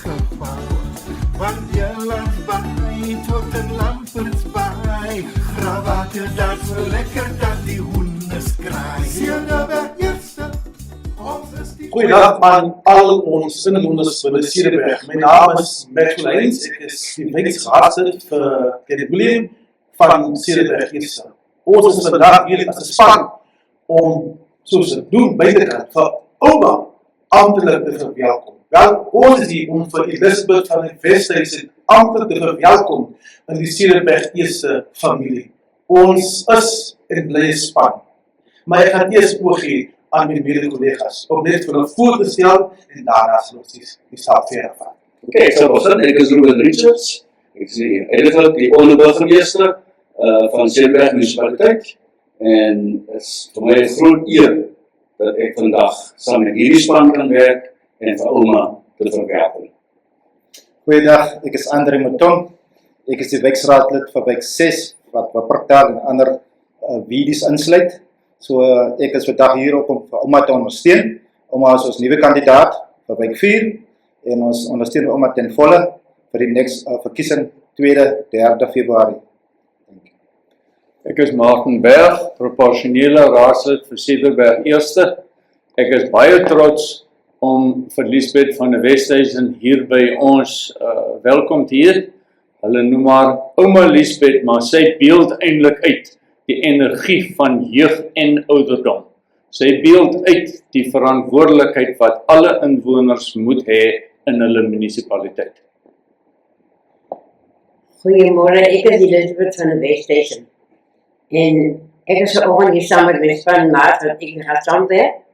gebouw. Want je laat bij tot een lampers bij. Gravaten dat zo lekker dat die hoenders kraaien. Cederberg eerste, ons is die... Goeiedag aan al ons inwoners van de Cederberg. Mijn naam is Matthew Lyns. Ik is die wijksraadslid voor het Willem van Cederberg Eerste. Ons is vandaag hier als een span om, zoals we het doen, bij te gaan voor oma ambtelijk te verwelkomen. Wel, ons is hier om voor Elisabeth van het Westhuizen ambtelijk te verwelkomen in die Cederberg Eerste familie. Ons is een blije span. Maar ik ga eerst oorgeven aan mijn mede-collega's om net voor een voor te stellen en daarna zullen we die stap verder gaan. Oké, ik zal beginnen. Ik is Ruben Richards. Ik is eigenlijk die onderburgemeester van Cederberg Municipaliteit. En het is voor mij een groot eer dat ik vandaag samen met hierdie span kan werken en voor oma te verwerken. Goeiedag, ik is André Mouton. Ik is de wijksraadlid van wijk 6, wat Wapperkdal en ander wiedes insluit. Ik is vandaag hier ook om oma te ondersteunen. Oma is ons nieuwe kandidaat voor wijk 4. En ons ondersteunen oma ten volle voor die verkiezing 2e, 3e Februarie. Ek is Martin Berg, proporsionele raadslid vir Cederberg Eerste. Ek is baie trots om vir Liesbeth van die Westhuizen hier by ons welkom te heet. Hulle noem maar ouma Liesbeth, maar sy beeld eintlik uit die energie van jeug en ouderdom. Sy beeld uit die verantwoordelikheid wat alle inwoners moet hê in hulle munisipaliteit. Goeiemôre, ek is Elisabeth van die Westhuizen. En ek is vanoggend hier saam met my span maat wat ek gaan saamwerk.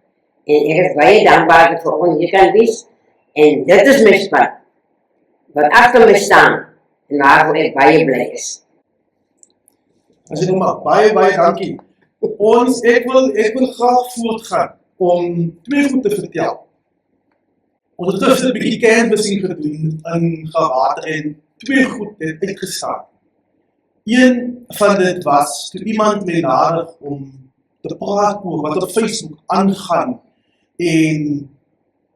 En ek is baie dankbaar dat vanoggend hier kan wees. En dit is my span wat agter my staan en waarvoor ek baie bly is. As ek maar baie dankie. Ek wil graag voortgaan om twee goed te vertel. Ons het gister 'n bietjie canvassing gedoen in Gewater en twee goed het uitgestaan. Een van dit was toe iemand my nader om te praat oor wat op Facebook aangaan en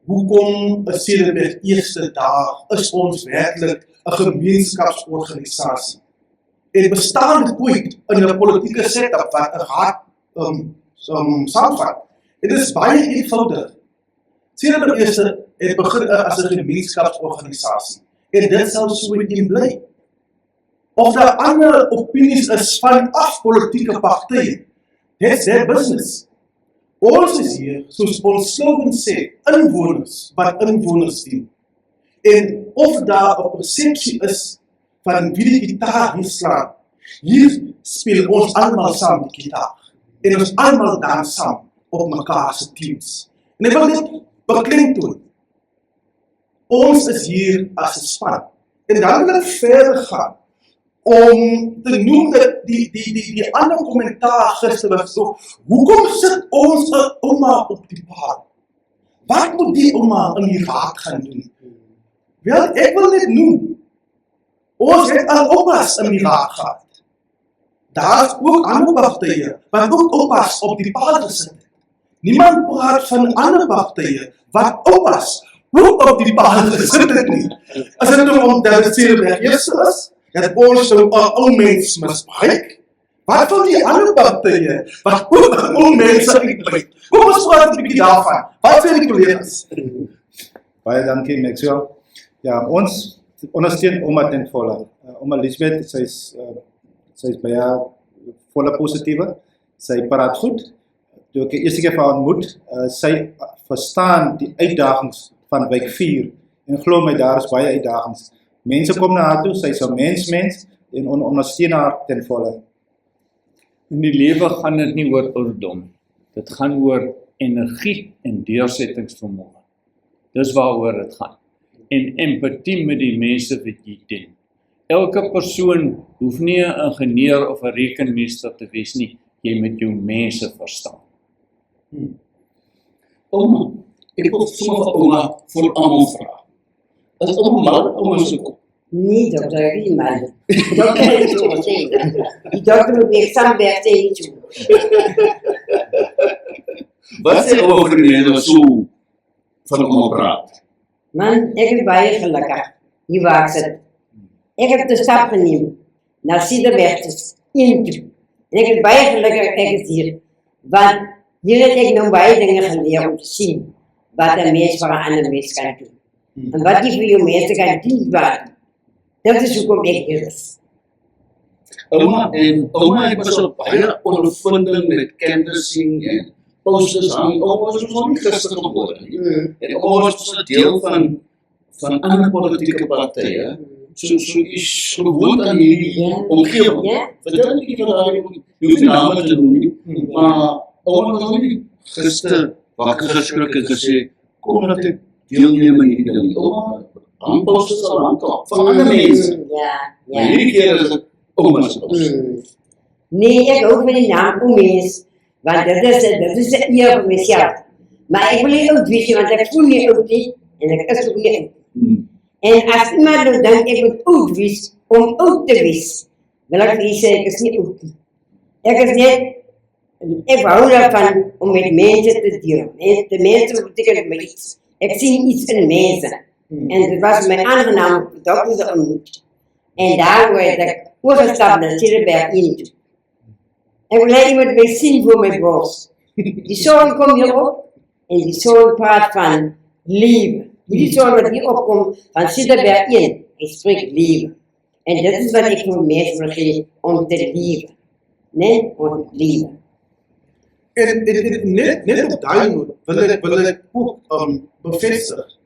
hoekom is Cederberg Eerste daar is ons werklik 'n gemeenskapsorganisasie. En bestaan dit ooit in 'n politieke setup wat 'n raad saamvat? Dit is baie eenvoudig. Cederberg Eerste het begin as 'n gemeenskapsorganisasie en dit sal so bly. Of daar ander opinies is vanaf politieke partye, that's their business. Ons is hier, soos ons slogan sê, inwoners wat inwoners dien. En of daar 'n persepsie is van wie die gitaar hier slaan, hier speel ons allemaal saam die gitaar. En ons allemaal dans saam op mekaar se teams. En ek wil dit beklemtoon. Ons is hier as 'n span. En dan wil ek verder gaan om te noem dat die ander kommentaar gister was so, hoekom sit ons 'n ouma op die paal? Wat moet die ouma in die raad gaan doen? Wel, ek wil net noem, ons het al oupas in die raad gehad. Daar is ook ander partye, wat ook oupas op die paal gesit het. Niemand praat van ander partye, wat oupas ook op die paal gesit het nie. As dit omdat dit Cederberg Eerste is, dat ons so 'n ou mens misbruik. Wat van die ander partye wat ook ou mense uitbuit? Kom ons praat 'n bietjie daarvan. Wat sê die collega's? Baie dankie, Maxwell. Ja, ons ondersteun oma ten volle. Oma Liesbeth, sy is baie volle positiewe. Sy praat goed. Toe ek die eerste keer vir haar ontmoet, sy verstaan die uitdagings van wijk 4 en glo my, daar is baie uitdagings. Mense kom na haar toe, sy is 'n mens en ondersteun haar ten volle. In die lewe gaan dit nie oor ouderdom. Dit gaan oor energie en deursettingsvermoë. Dis waaroor dit gaan. En empatie met die mense wat jy dien. Elke persoon hoef nie 'n ingenieur of 'n rekenmeester te wees nie. Jy moet jou mense verstaan. Oma, ek wil sommer vir oma vir almal vra. Is ouma mal ouma se kop? Nee, dokter, ek is mal. Dokter het so gesê. Die dokter moet weer saamwerk sê nie toe. Wat sê ouma vir mense wat so van ouma praat? Man, ek is baie gelukkig. Hier waar ek sit. Ek het de stap geneem naar Cederberg toe. En ek is baie gelukkig ek is hier. Want hier het ek nou baie dinge geleer om te sien wat een mens voor een ander mens kan doen. En wat die vir jou mense kan dienstbaar. Dat is hoekom ek hier is. Oma was al baie ondervinding met canvassing en posters aan. Oma was ons nie gister gebore nie. En oma was een deel van ander politieke partye. So is gewoond aan hierdie omgewing. Ja. Vertel nie van daar, jy hoef nie name te noem nie, maar oma was nie gister wakker geskrik en gesê, kom dat ek deelneem in hierdie ding. Oma, aanposters al aankom, van ander mense. Maar hierdie keer is het oma's poster. Nee, ek ook met die naam Omees, want dit is een eer vir myself. Maar ek wil nie oud wees, want ek voel nie oud nie, en ek is ook nie oud. En as iemand nou dink ek moet oud wees, om oud te wees, wil ek nie sê ek is nie oud nie. Ek is net, ek hou daarvan om met mense te deel. De mense betekent my iets. Ek sien iets in mense. En het was my aangenaam om de dokter te ontmoeten. En daarom het ek oorgestapt naar Cederberg in toe. En wil hij iemand mij zien voor mijn borst. Die zoon komt hier op en die zoon praat van liefde. Die zoon wat hier opkomt van Cederberg in, hij spreekt liefde. En dat is wat ik voor mensen wil geven, om te liefde. Nee, om te liefde. En net op daai noot wil ek ook bevestig.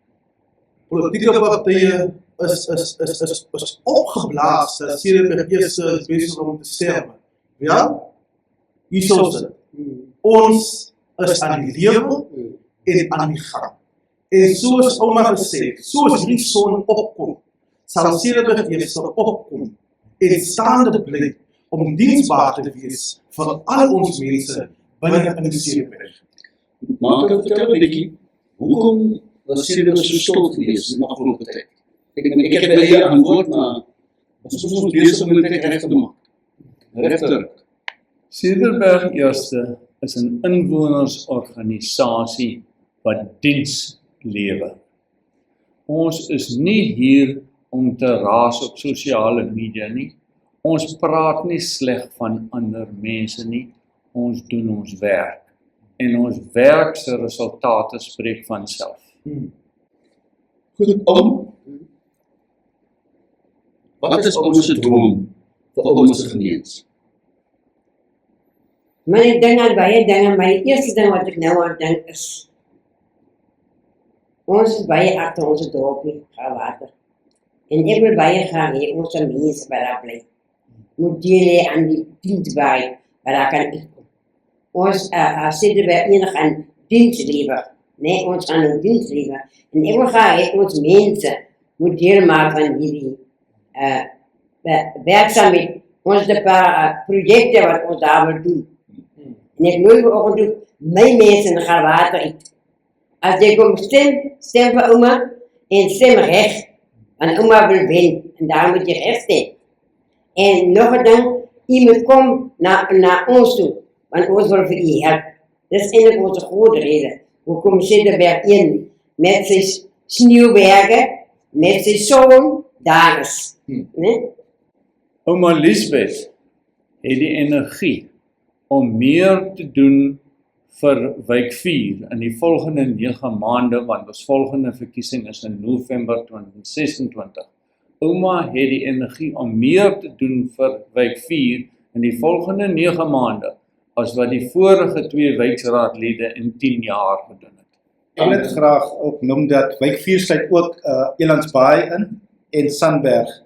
Politieke partye is opgeblaas dat Cederberg eers is besig om te sterwe. Ja? Hierso is dit. Ons is aan die lewe en aan die gang. En soos ouma gesê, soos die son opkom, sal Cederberg eers opkom en staande bly om diensbaar te wees vir al ons mense binne in die Cederberg. Maar kan vertel 'n bietjie, hoekom was Cederberg so stil geweest in die afgelope tyd? Ek het baie antwoord, maar ons moet besig om dit reg te maak. Regter. Cederberg Eerste is 'n inwonersorganisasie wat diens lewer. Ons is nie hier om te raas op sosiale media nie. Ons praat nie sleg van ander mense nie. Ons doen ons werk. En ons werk se resultate spreek van self. Goed, wat is ons droom vir ons gemeens? Maar ek dink aan baie dinge, maar die eerste ding wat ek nou aan dink is, ons is baie agter ons dorpie, Grawater. En ek wil baie graag hê ons mense wat daar bly, moet deel hê aan die dienstbaarheid wat daar kan uitkom. Ons zitten bij enig aan dienstleven. Nee, ons gaan een dienstleven. En ik wil graag ons mensen moet deel maken van die werkzaamheid. Ons de paar projecten wat ons daar wil doen. En ik wil ook doen, mijn mensen gaan water uit. Als ik kom stem voor oma en stem recht. Want oma wil winnen en daar moet je recht stemmen. En nog een ding, iemand komt naar ons toe. Want ons wil vir u help. Dis eintlik ons groot rede. Hoekom Cederberg in met sy sneeuwberge, met sy son, daar is. Nee? Ouma Liesbeth het die energie om meer te doen vir wijk 4 in die volgende 9 maande, want ons volgende verkiesing is in November 2026. Ouma het die energie om meer te doen vir wijk 4 in die volgende 9 maande, as wat die vorige 2 wijksraadlede in 10 jaar gedoen het. Ek wil net graag ook noem dat wijk 4 sluit ook Elandsbaai in en Sandberg.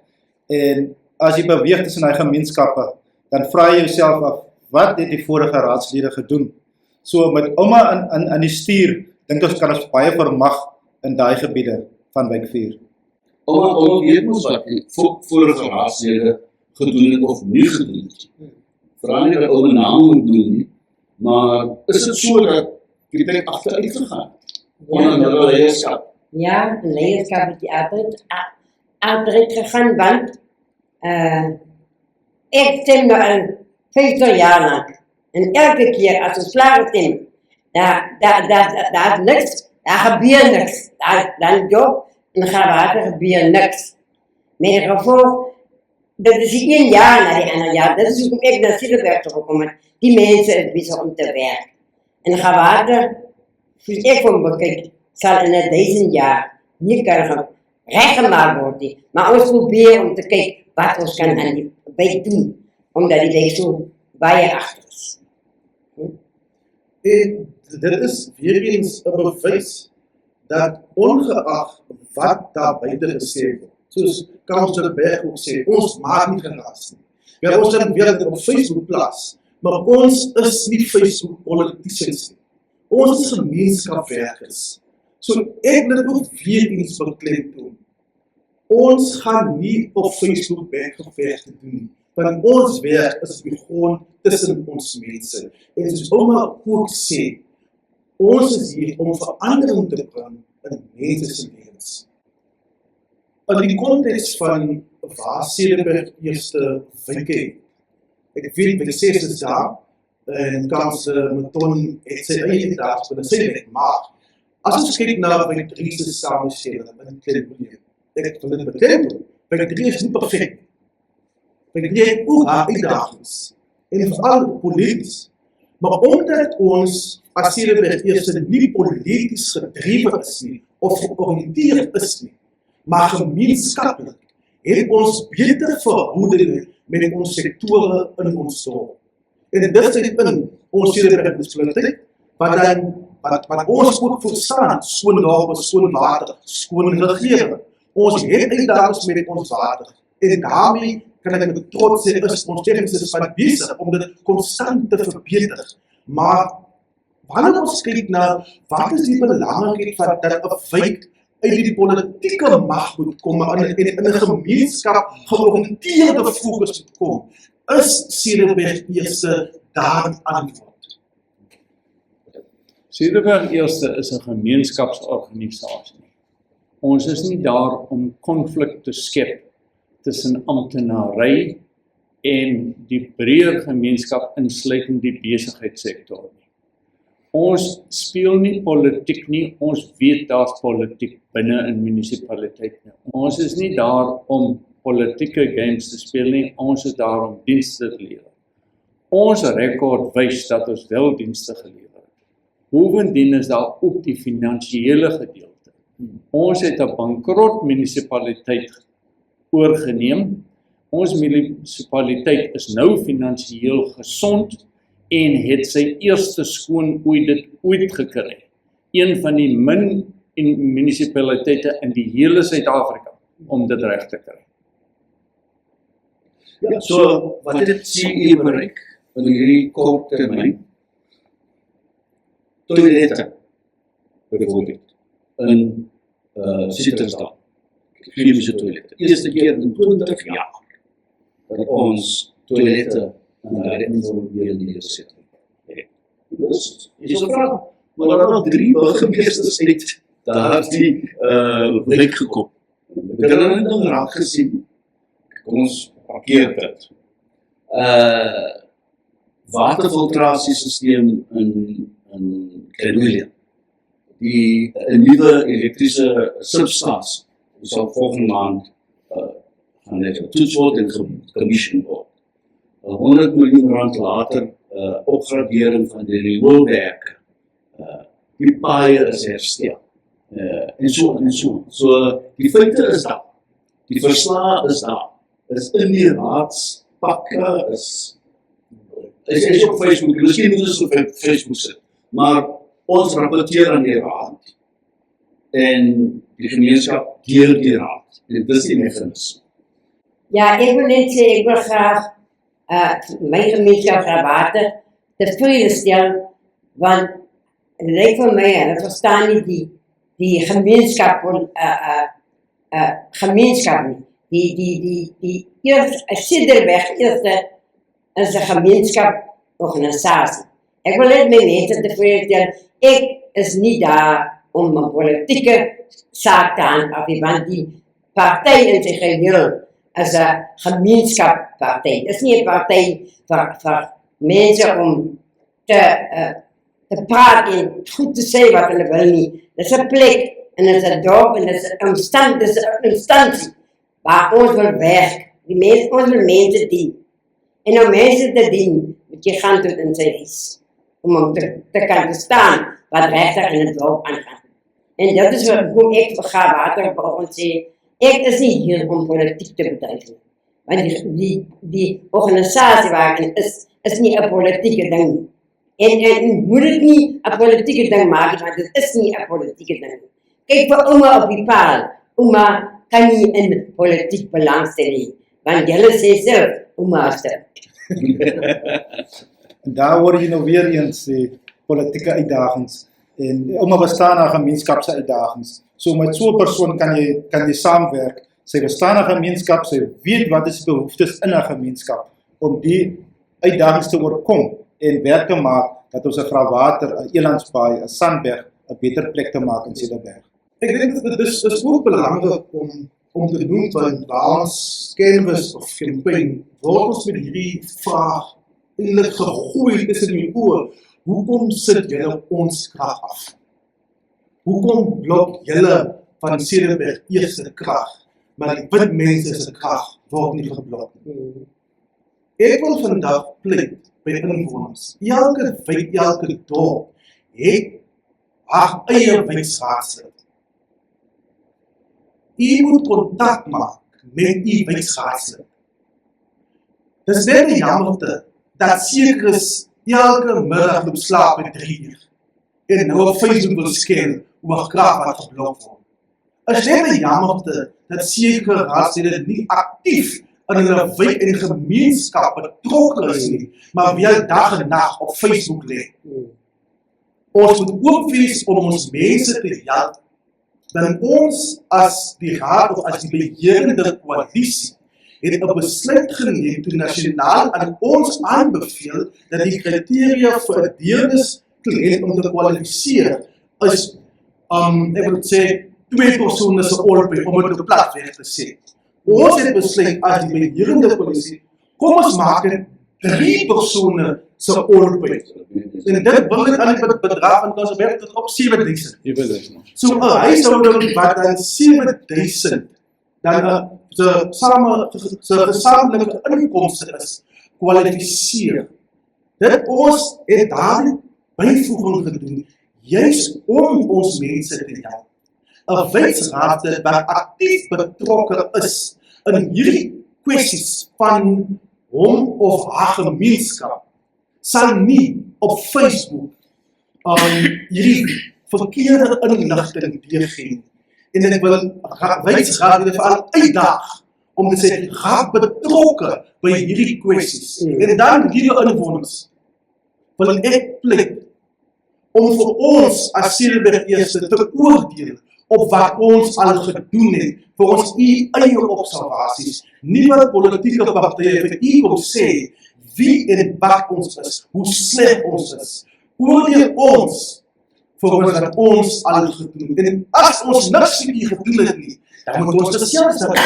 En as jy beweeg tussen die gemeenskappe, dan vraag jy jouself af, wat het die vorige raadslede gedoen? So met ouma in die stuur, dink ons kan ons baie vermag in daai gebiede van wijk 4. Ouma weet ons wat die vorige raadslede gedoen het of nie gedoen het. Vooral nie dat ouma naam moet doen nie, maar is het so dat die tyd achteruit gegaan? Onder hulle leierskap? Ja, de leierskap het die achteruit gegaan, want ik stem nog al 50 jaar lang. En elke keer als we slagen stemmen, daar is niks, daar gebeurt niks. Dan in Gravater gebeur niks. Met die gevolg, dat is niet 1 jaar na die ander jaar, dat is hoekom ek na Cederberg teruggekom het. Die mense is besig om te werk. In Gravater, soos ek van bekyk, sal in 1000 jaar nie kan reggemaak word nie. Maar ons probeer om te kyk wat ons kan aan die wijk doen, omdat die wijk so baie agter is. En dit is weer eens 'n bewys dat ongeag wat daar buite gesê word, soos Councillor Berg ook sê, ons maak nie geraas nie. Ja, ons kan weer dit op Facebook plaas, maar ons is nie Facebook politicians nie. Ons is gemeenskapswerkers. So ek wil dit ook weer eens beklemtoon. Ons gaan nie op Facebook werkgevechte doen, want ons werk is begon tussen ons mense. En soos Oma ook sê, ons is hier om verandering te bring in mense se lewens. In die konteks van waar Cederberg eerste wyke het, ek weet by die 6 daar, en Councillor Mouton het sy eie daad binne sy wijk, maar as ons kyk na wijk 3 se samenstelling in Klein-Willem, ek wil dit beklemtoon, wijk 3 is nie perfect. Wijk 3 het ook haar uitdagings, en vooral politisch. Maar omdat ons as Cederberg eerste nie politisch gedreven is nie, of georiënteerd is nie, maar gemeenskaplik, het ons beter verhoudinge met ons sektore in ons dorp. En dit is in ons Cederberg-munisipaliteit, wat ons ook voorstaan, skoon dorpe, skoon water, skoon regering. Ons het uitdagings met ons water, en daarmee kan ek met trots sê, is ons tegniese span besig om dit konstant te verbeter. Maar wanneer ons kyk na wat is die belangrikheid van dat 'n wijk uit die politieke mag moet kom en in 'n gemeenskap georiënteerde fokus moet kom, is Cederberg eerste daar antwoord. Cederberg eerste is 'n gemeenskapsorganisasie. Ons is nie daar om konflik te skep tussen amptenary en die breër gemeenskap insluitend die besigheidssektor nie. Ons speel nie politiek nie, ons weet daar's politiek binne in munisipaliteit nie. Ons is nie daar om politieke games te speel nie, ons is daar om dienste te lewer. Ons rekord wys dat ons wel dienste gelewer het. Bovendien is daar ook die finansiële gedeelte. Ons het 'n bankrot munisipaliteit oorgeneem. Ons munisipaliteit is nou finansiëel gesond en het sy eerste skoon ooit gekry. Een van die min munisipaliteite in die hele Suid-Afrika om dit reg te kry. Ja, so wat het CE bereik in hierdie kort termyn? Toilette, byvoorbeeld, in Citrusdal. Chemische toilette. Eerste keer in 20 jaar dat ons toilette in Redmond weer neersit. Dus is 'n vraag, maar daar nog 3 burgemeesters uit daardie wijk gekom. Ek het hulle nou raak gesien. Kom ons parkeer dit. Waterfiltrasiesysteem in Klein-Willem. Die 'n nuwe elektriese substasie sal volgende maand gaan net getoets word en gecommission word. 100 miljoen rand later opgradering van die rioolwerke. Die paaie is herstel. En so en so. So die feite is daar. Die verslae is daar. Is in die raadspakke is op Facebook. Miskien moet ons op Facebook sit. Maar ons rapporteer aan die raad en die gemeenskap deur die raad. En dis die mechanisme. Ja, ek wil net sê, ek wil graag my gemeenskap Gravater tevrede stel, want het lyk vir my, en ek verstaan nie die gemeenskap nie. Die Cederberg eerste is 'n gemeenskapsorganisasie. Ek wil net my mense tevrede stel, ek is nie daar om 'n politieke saak te handhaaf, want die party in sy geheel is 'n gemeenskapparty. Dit is nie 'n party vir mense om te praat en goed te sê wat hulle wil nie. Dit is 'n plek En het is een dorp en het is een instantie waar ons wil werk. Ons wil mensen dienen. En om mensen te dienen, moet je gaan tot in zijn huis. Om te kunnen verstaan wat rechter in het dorp aangaat. En dat is waarom ik ga water bij ons zeggen, ik is niet hier om politiek te bedrijven. Want die organisatie waar ik in is niet een politieke ding. En moet het niet een politieke ding maken, want het is niet een politieke ding. Kijk voor oma op die paal. Oma kan niet in politiek belangstelling. Want jullie zeggen zelf, oma is er. En daar hoor je nou weer eens die politieke uitdagings. En omdat we staan aan gemeenschapsuitdagings. So met zo'n persoon kan je samenwerken. Zij bestaan aan gemeenschap, zij weet wat is behoeftes in een gemeenschap. Om die uitdagings te overkomen. En werk te maken dat onze Graawater, een Elandsbaai, een Sandberg een betere plek te maken in Cederberg. Ik denk dat het is ook belangrijk om te doen van waar ons canvas of campaign word ons met hierdie vraag eintlik gegooi tussen die oor. Hoekom sit julle ons krag af? Hoekom blok julle van Cederberg eerste krag, maar die wit mense se krag word nie geblok nie? Ek wil vandag pleit by inwoners. Elke wijk, elke dorp het haar eie wijksraadslid. U moet contact maak met u wijksraadslid. Dit is net 'n jammerte dat sekers elke middag loop slaap met 3 uur en nou op Facebook wil scan oor krag wat geblok word. Dit is net 'n jammerte dat sekere raadslede nie aktief in hulle wijk en gemeenskap betrokke is nie, maar wel dag en nacht op Facebook lê. Ons moet ook wees om ons mense te help, dan ons as die raad of as die beheerende koalisie het 'n besluit geneem toe nasionaal aan ons aanbeveel dat die kriteria vir 'n deerniskliënt om te kwalifiseer is, ek wil sê, 2 persone se albei om het op plat weg te sê. Ons het besluit as die beheerende koalisie, kom ons maak dit 3 persone se albei. En dit wil dit aan die bedrag van ons werk tot op 7.000. So 'n huishouding wat dan 7.000 dan se gesamentlike inkomste is, kwalifiseer. Dit ons het daardie byvoeging gedoen, juis om ons mense te help. 'n wijksraad wat aktief betrokke is in hierdie kwessies van hom of haar gemeenskap, sal nie op Facebook hierdie verkeerde inligting deurgee. En ek wil wijksraad veral uitdaag om te sê, raak betrokke by hierdie kwessies. En dan hierdie inwoners wil ek pleit om vir ons as Cederberg eerste te oordeel op wat ons al gedoen het, vir ons eie observasies, nie wat politieke partye vir u kom sê, wie en wat ons is, hoe sleg ons is. Oordeel ons vir ons wat ons al gedoen het. En as ons niks vir u gedoen het nie, dan moet ons gesels hebben.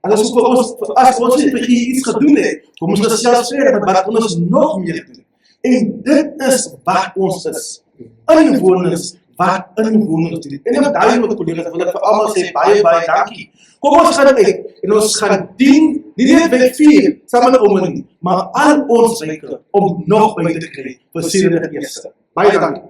As ons nie vir u iets gedoen het, kom ons gesels verder, wat ons nog meer doen. En dit is wat ons is. Inwoners wat inwoners doen. En met daai met collega's wil ek vir almal sê baie dankie. Kom ons gaan uit en ons gaan dien, nie net wijk 4, saam met oom nie, maar al ons wijke om nog by te kry vir Cederberg eerste. Baie dankie.